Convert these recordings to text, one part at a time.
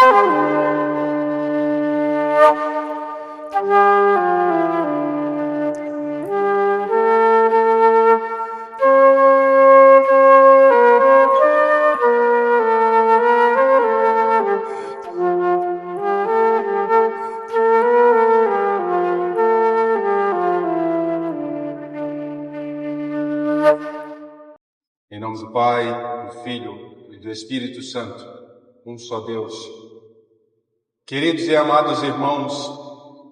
Em nome do Pai, do Filho e do Espírito Santo, um só Deus. Queridos e amados irmãos,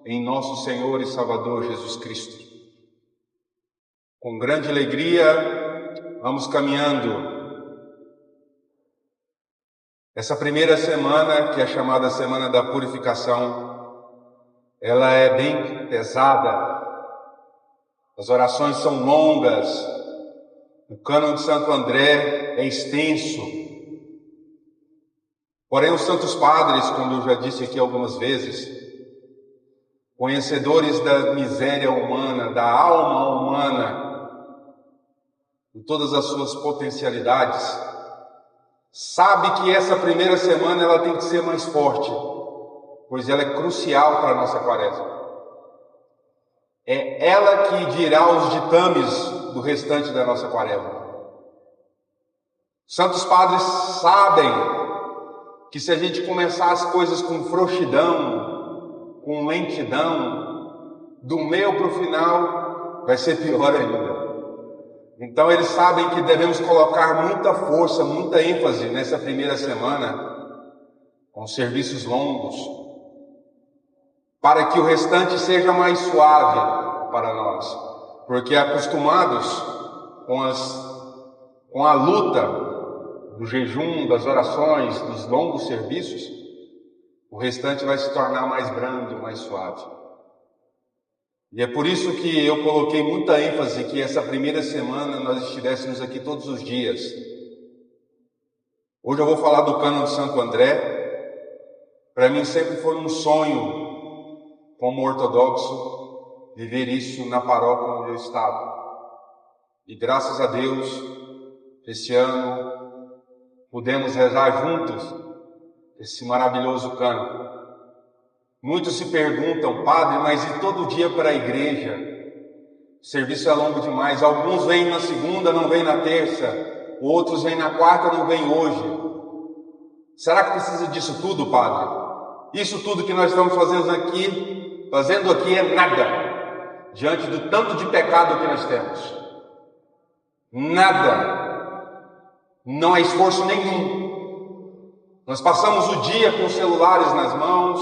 em nosso Senhor e Salvador Jesus Cristo, com grande alegria vamos caminhando essa primeira semana, que é chamada Semana da Purificação. Ela é bem pesada, as orações são longas, o cânon de Santo André é extenso. Porém, os santos padres, como eu já disse aqui algumas vezes, conhecedores da miséria humana, da alma humana, de todas as suas potencialidades, sabe que essa primeira semana ela tem que ser mais forte, pois ela é crucial para a nossa quaresma. É ela que dirá os ditames do restante da nossa quaresma. Santos padres sabem que se a gente começar as coisas com frouxidão, com lentidão, do meio para o final vai ser pior ainda. Então eles sabem que devemos colocar muita força, muita ênfase nessa primeira semana, com serviços longos, para que o restante seja mais suave para nós, porque acostumados com a luta do jejum, das orações, dos longos serviços, o restante vai se tornar mais brando, mais suave. E é por isso que eu coloquei muita ênfase que essa primeira semana nós estivéssemos aqui todos os dias. Hoje eu vou falar do cânon de Santo André. Para mim sempre foi um sonho, como ortodoxo, viver isso na paróquia onde eu estava. E graças a Deus, esse ano, pudemos rezar juntos esse maravilhoso cânon. Muitos se perguntam, padre, mas e todo dia para a igreja? O serviço é longo demais. Alguns vêm na segunda, não vêm na terça. Outros vêm na quarta, não vêm hoje. Será que precisa disso tudo, padre? Isso tudo que nós estamos fazendo aqui é nada diante do tanto de pecado que nós temos. Nada. Não há esforço nenhum. Nós passamos o dia com os celulares nas mãos,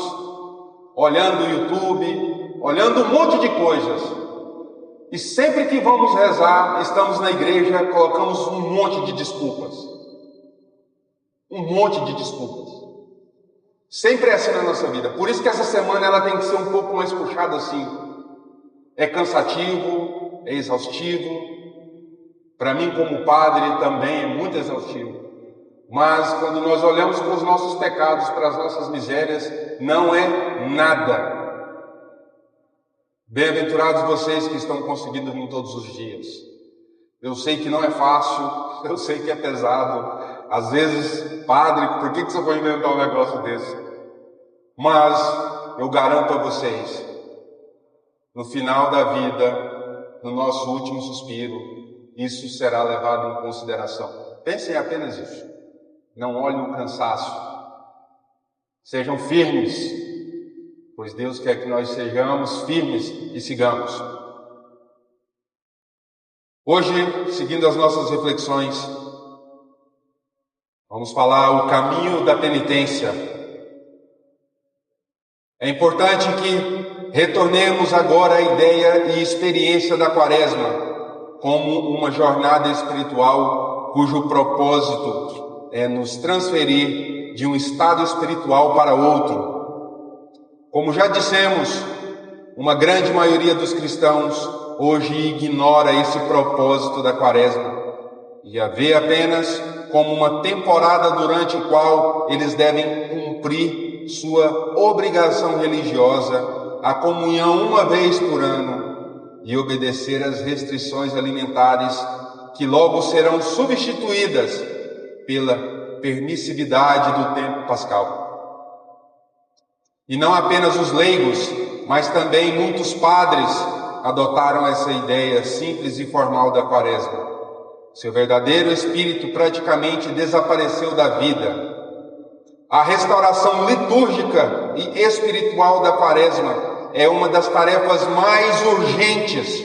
olhando o YouTube, olhando um monte de coisas. E sempre que vamos rezar, estamos na igreja, colocamos um monte de desculpas. Um monte de desculpas. Sempre é assim na nossa vida. Por isso que essa semana ela tem que ser um pouco mais puxada assim. É cansativo, é exaustivo. Para mim, como padre, também é muito exaustivo. Mas quando nós olhamos para os nossos pecados, para as nossas misérias, não é nada. Bem-aventurados vocês que estão conseguindo vir todos os dias. Eu sei que não é fácil, eu sei que é pesado. Às vezes, padre, por que você foi inventar um negócio desse? Mas eu garanto a vocês, no final da vida, no nosso último suspiro, isso será levado em consideração. Pensem apenas isso. Não olhem o cansaço. Sejam firmes, pois Deus quer que nós sejamos firmes e sigamos. Hoje, seguindo as nossas reflexões, vamos falar o caminho da penitência. É importante que retornemos agora à ideia e experiência da quaresma como uma jornada espiritual cujo propósito é nos transferir de um estado espiritual para outro. Como já dissemos, uma grande maioria dos cristãos hoje ignora esse propósito da quaresma e a vê apenas como uma temporada durante a qual eles devem cumprir sua obrigação religiosa, a comunhão uma vez por ano, e obedecer às restrições alimentares que logo serão substituídas pela permissividade do tempo pascal. E não apenas os leigos, mas também muitos padres adotaram essa ideia simples e formal da Quaresma. Seu verdadeiro espírito praticamente desapareceu da vida. A restauração litúrgica e espiritual da Quaresma é uma das tarefas mais urgentes,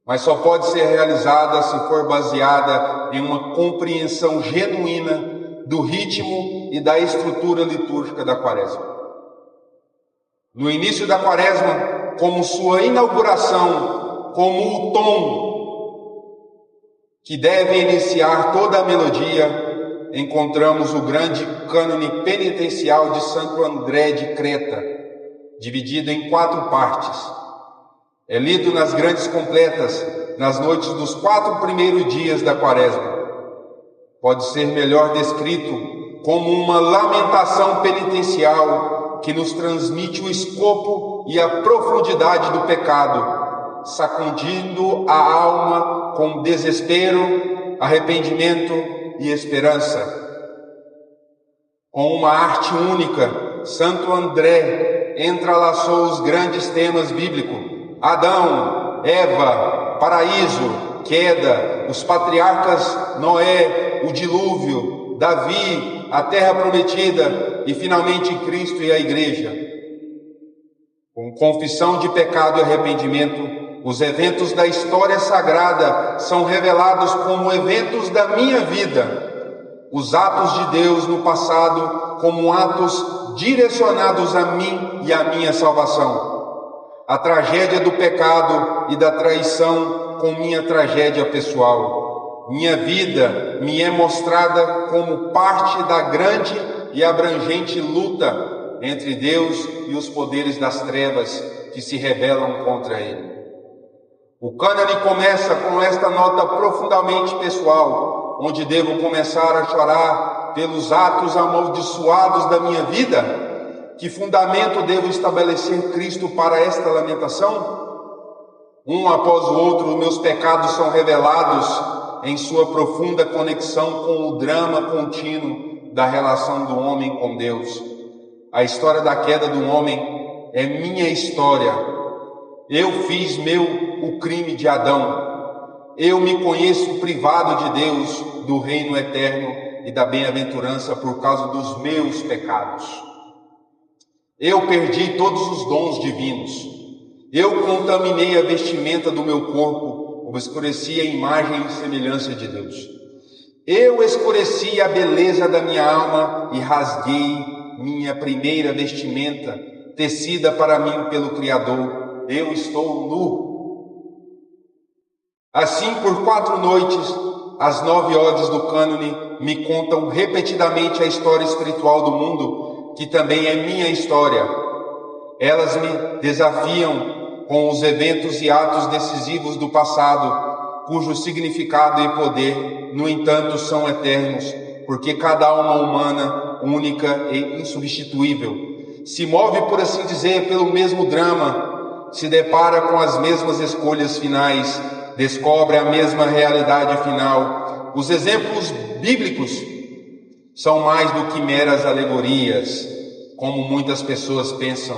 mas só pode ser realizada se for baseada em uma compreensão genuína do ritmo e da estrutura litúrgica da Quaresma. No início da Quaresma, como sua inauguração, como o tom que deve iniciar toda a melodia, encontramos o grande cânone penitencial de Santo André de Creta, dividido em 4 partes. É lido nas grandes completas, nas noites dos 4 primeiros dias da Quaresma. Pode ser melhor descrito como uma lamentação penitencial que nos transmite o escopo e a profundidade do pecado, sacudindo a alma com desespero, arrependimento e esperança. Com uma arte única, Santo André entrelaçou os grandes temas bíblicos: Adão, Eva, paraíso, queda, os patriarcas Noé, o dilúvio, Davi, a terra prometida e finalmente Cristo e a igreja. Com confissão de pecado e arrependimento, os eventos da história sagrada são revelados como eventos da minha vida. Os atos de Deus no passado como atos direcionados a mim e à minha salvação. A tragédia do pecado e da traição com minha tragédia pessoal. Minha vida me é mostrada como parte da grande e abrangente luta entre Deus e os poderes das trevas que se rebelam contra Ele. O cânone começa com esta nota profundamente pessoal, onde devo começar a chorar pelos atos amaldiçoados da minha vida. Que fundamento devo estabelecer Cristo para esta lamentação? Um após o outro, meus pecados são revelados em sua profunda conexão com o drama contínuo da relação do homem com Deus. A história da queda do homem é minha história. Eu fiz meu o crime de Adão. Eu me conheço privado de Deus, do reino eterno e da bem-aventurança por causa dos meus pecados. Eu perdi todos os dons divinos. Eu contaminei a vestimenta do meu corpo, obscureci a imagem e semelhança de Deus. Eu escureci a beleza da minha alma e rasguei minha primeira vestimenta, tecida para mim pelo Criador. Eu estou nu. Assim, por 4 noites, as 9 odes do cânone me contam repetidamente a história espiritual do mundo, que também é minha história. Elas me desafiam com os eventos e atos decisivos do passado, cujo significado e poder, no entanto, são eternos, porque cada alma humana, única e insubstituível, se move, por assim dizer, pelo mesmo drama, se depara com as mesmas escolhas finais, descobre a mesma realidade final. Os exemplos bíblicos são mais do que meras alegorias, como muitas pessoas pensam,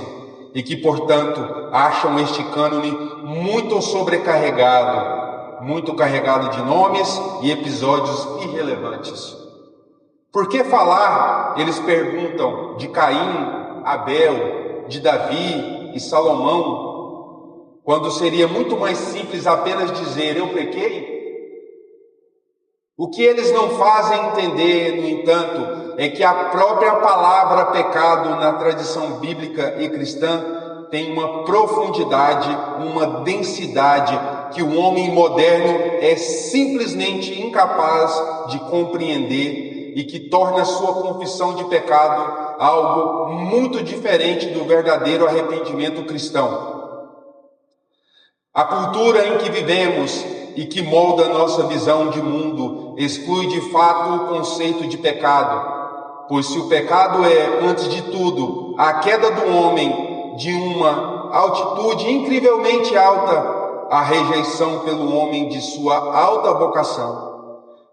e que, portanto, acham este cânone muito sobrecarregado, muito carregado de nomes e episódios irrelevantes. Por que falar, eles perguntam, de Caim, Abel, de Davi e Salomão, quando seria muito mais simples apenas dizer, eu pequei? O que eles não fazem entender, no entanto, é que a própria palavra pecado na tradição bíblica e cristã tem uma profundidade, uma densidade que o homem moderno é simplesmente incapaz de compreender e que torna sua confissão de pecado algo muito diferente do verdadeiro arrependimento cristão. A cultura em que vivemos e que molda nossa visão de mundo exclui de fato o conceito de pecado, pois se o pecado é, antes de tudo, a queda do homem de uma altitude incrivelmente alta, a rejeição pelo homem de sua alta vocação.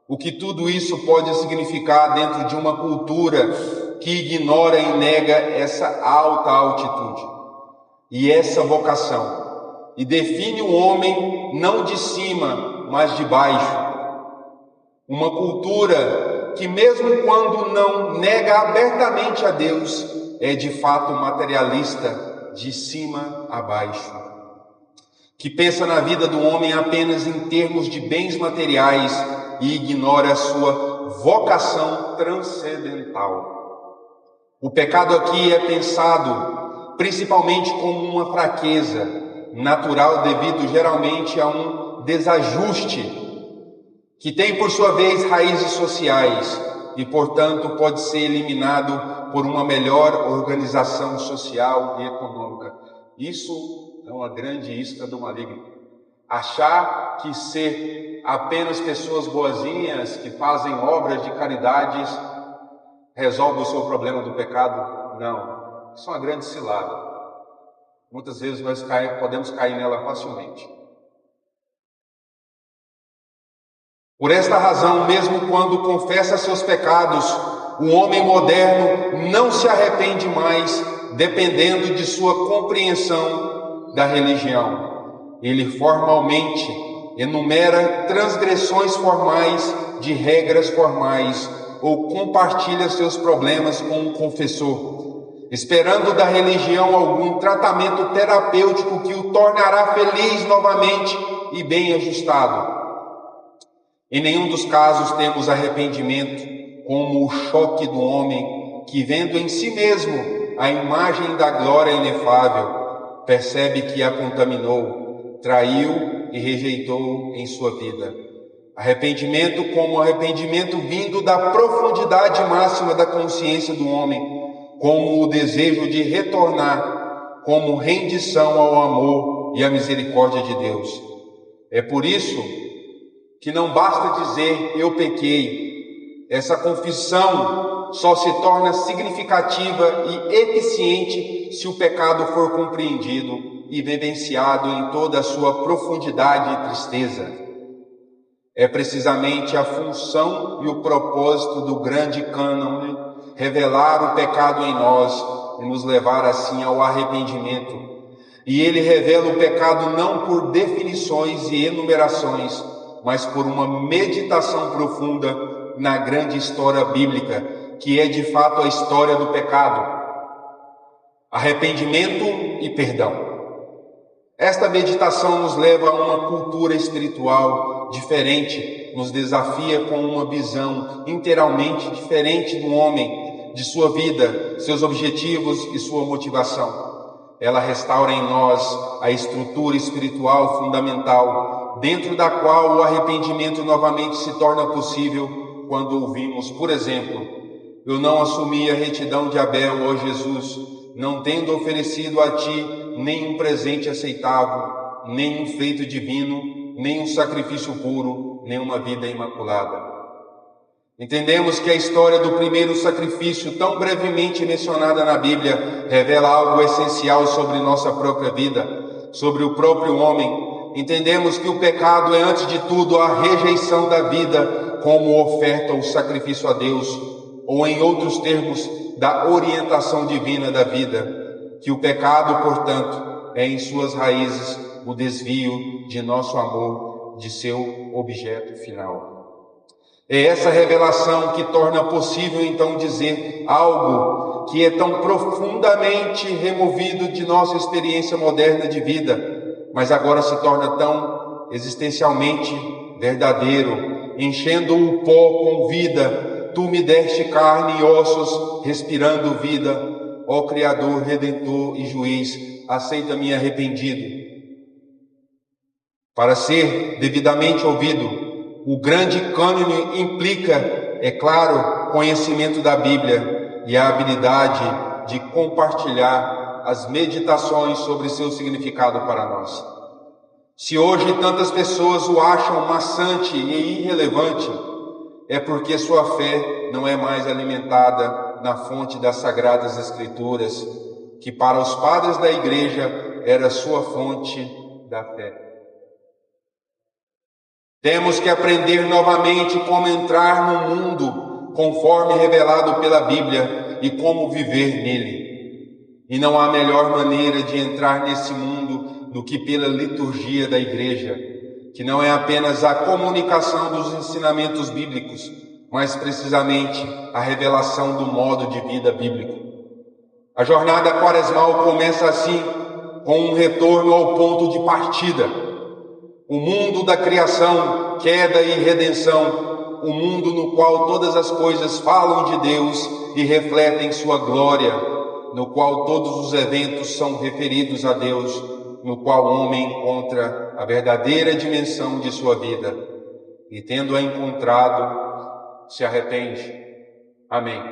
O que tudo isso pode significar dentro de uma cultura que ignora e nega essa alta altitude e essa vocação, e define o homem não de cima, mas de baixo. Uma cultura que, mesmo quando não nega abertamente a Deus, é de fato materialista, de cima a baixo, que pensa na vida do homem apenas em termos de bens materiais e ignora a sua vocação transcendental. O pecado aqui é pensado principalmente como uma fraqueza natural devido geralmente a um desajuste que tem por sua vez raízes sociais e, portanto, pode ser eliminado por uma melhor organização social e econômica. Isso é uma grande isca do maligno. Achar que ser apenas pessoas boazinhas que fazem obras de caridades resolve o seu problema do pecado? Não. Isso é uma grande cilada. Muitas vezes nós podemos cair nela facilmente. Por esta razão, mesmo quando confessa seus pecados, o homem moderno não se arrepende mais, dependendo de sua compreensão da religião. Ele formalmente enumera transgressões formais de regras formais ou compartilha seus problemas com um confessor, esperando da religião algum tratamento terapêutico que o tornará feliz novamente e bem ajustado. Em nenhum dos casos temos arrependimento como o choque do homem que, vendo em si mesmo a imagem da glória inefável, percebe que a contaminou, traiu e rejeitou em sua vida. Arrependimento como arrependimento vindo da profundidade máxima da consciência do homem, como o desejo de retornar, como rendição ao amor e à misericórdia de Deus. É por isso que não basta dizer eu pequei. Essa confissão só se torna significativa e eficiente se o pecado for compreendido e vivenciado em toda a sua profundidade e tristeza. É precisamente a função e o propósito do grande cânone revelar o pecado em nós e nos levar assim ao arrependimento. E ele revela o pecado não por definições e enumerações, mas por uma meditação profunda na grande história bíblica, que é de fato a história do pecado, arrependimento e perdão. Esta meditação nos leva a uma cultura espiritual diferente, nos desafia com uma visão inteiramente diferente do homem, de sua vida, seus objetivos e sua motivação. Ela restaura em nós a estrutura espiritual fundamental, dentro da qual o arrependimento novamente se torna possível quando ouvimos, por exemplo, eu não assumi a retidão de Abel, ó Jesus, não tendo oferecido a Ti nem um presente aceitável, nem um feito divino, nem um sacrifício puro, nem uma vida imaculada. Entendemos que a história do primeiro sacrifício, tão brevemente mencionada na Bíblia, revela algo essencial sobre nossa própria vida, sobre o próprio homem. Entendemos que o pecado é, antes de tudo, a rejeição da vida como oferta ou sacrifício a Deus, ou, em outros termos, da orientação divina da vida. Que o pecado, portanto, é em suas raízes o desvio de nosso amor de seu objeto final. É essa revelação que torna possível então dizer algo que é tão profundamente removido de nossa experiência moderna de vida, mas agora se torna tão existencialmente verdadeiro, enchendo o pó com vida. Tu me deste carne e ossos, respirando vida. Ó Criador, Redentor e Juiz, aceita-me arrependido. Para ser devidamente ouvido, o grande cânone implica, é claro, conhecimento da Bíblia e a habilidade de compartilhar as meditações sobre seu significado para nós. Se hoje tantas pessoas o acham maçante e irrelevante, é porque sua fé não é mais alimentada na fonte das Sagradas Escrituras, que para os padres da Igreja era sua fonte da fé. Temos que aprender novamente como entrar no mundo conforme revelado pela Bíblia, e como viver nele. E não há melhor maneira de entrar nesse mundo do que pela liturgia da igreja, que não é apenas a comunicação dos ensinamentos bíblicos, mas precisamente a revelação do modo de vida bíblico. A jornada quaresmal começa assim, com um retorno ao ponto de partida. O mundo da criação, queda e redenção, o mundo no qual todas as coisas falam de Deus e refletem sua glória, no qual todos os eventos são referidos a Deus, no qual o homem encontra a verdadeira dimensão de sua vida e, tendo-a encontrado, se arrepende. Amém.